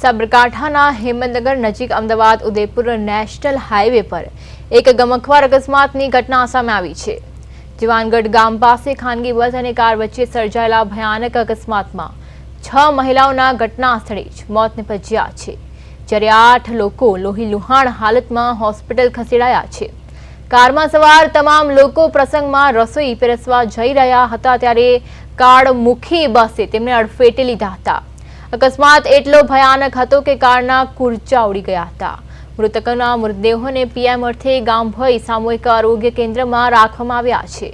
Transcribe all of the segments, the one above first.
સાબરકાંઠાના હિંમતનગર નજીક Ahmedabad Udaipur national highway પર એક ગમખ્વાર અકસ્માતની ઘટના સામે આવી છે। જીવાનગઢ ગામ પાસે ખાનગી બસ અને કાર વચ્ચે સર્જાયેલા ભયાનક અકસ્માતમાં 6 મહિલાઓના ઘટના સ્થળે જ મોત નિપજ્યા છે, જ્યારે 8 લોકો લોહીલુહાણ હાલતમાં હોસ્પિટલ ખસેડાયા છે। કારમાં સવાર તમામ લોકો પ્રસંગમાં રસોઈ પીરસવા જઈ રહ્યા હતા ત્યારે કાળમુખી બસે તેમને અડફેટે લીધા હતા। અકસ્માત એટલો ભયાનક હતો કે કારના કુરચા ઉડી ગયા હતા। મૃતકોના મૃતદેહોને પીએમ અર્થે ગામભઈ સામૂહિક આરોગ્ય કેન્દ્રમાં રાખવામાં આવ્યા છે।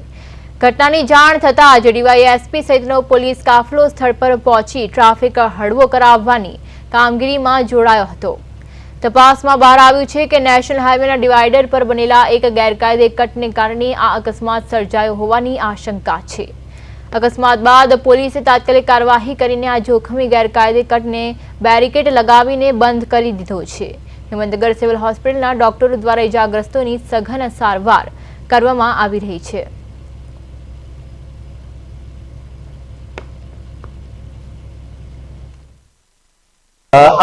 ઘટનાની જાણ થતાં જ ડીવાયએસપી સહિતનો પોલીસ કાફલો સ્થળ પર પહોંચી ટ્રાફિક હળવો કરાવવાની કામગીરીમાં જોડાયો હતો। તપાસમાં બહાર આવ્યું છે કે નેશનલ હાઈવેના ડિવાઈડર પર બનેલા એક ગેરકાયદે કટને કારણે આ અકસ્માત સર્જાયો હોવાની આશંકા છે। અકસ્માત બાદ પોલીસે તાત્કાલિક કાર્યવાહી કરીને આ જોખમી ગેરકાયદે કટને બેરિકેડ લગાવીને બંધ કરી દીધો છે। હિંમતનગર સિવિલ હોસ્પિટલના ડોક્ટરો દ્વારા ઇજાગ્રસ્તોની સઘન સારવાર કરવામાં આવી રહી છે।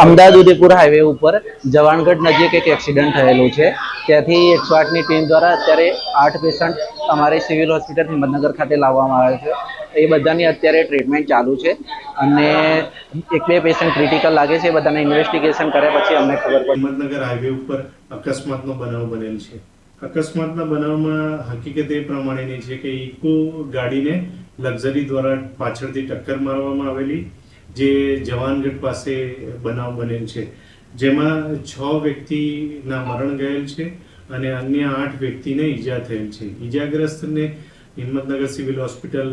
અમદાવાદ ઉદયપુર હાઈવે ઉપર જવાનગઢ નજીક એક એક્સિડન્ટ થયેલું છે। ત્યાંથી 108ની ટીમ દ્વારા અત્યારે 8 પેશન્ટ અમારી સિવિલ હોસ્પિટલ હિંમતનગર ખાતે લાવવામાં આવે છે। એ બધાની અત્યારે ટ્રીટમેન્ટ ચાલુ છે અને 1-2 પેશન્ટ ક્રિટિકલ લાગે છે। બધાને ઇન્વેસ્ટિગેશન કર્યા પછી અમને ખબર પડી। હિંમતનગર હાઈવે ઉપર અકસ્માતનો બનાવ બનેલ છે। અકસ્માતના બનાવમાં હકીકત એ પ્રમાણેની છે કે ઇકો ગાડીને લક્ઝરી દ્વારા પાછળથી ટક્કર મારવામાં આવેલી, જે જવાનગઢ પાસે બનાવ બનેલ છે, જેમાં 6 વ્યક્તિના મરણ ગયેલ છે અને અન્ય 8 વ્યક્તિને ઈજા થયેલ છે। ઈજાગ્રસ્તને હિંમતનગર સિવિલ હોસ્પિટલ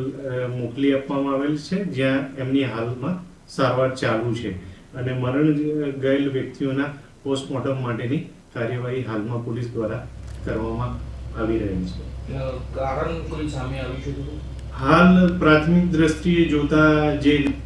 મોકલી આપવામાં આવેલ છે, જ્યાં એમની હાલમાં સારવાર ચાલુ છે અને મરણ ગયેલ વ્યક્તિઓના પોસ્ટમોર્ટમ માટેની કાર્યવાહી હાલમાં પોલીસ દ્વારા કરવામાં આવી રહી છે। કારણ કોઈ સામે આવ્યું છે? હાલ પ્રાથમિક દ્રષ્ટિએ જોતા જે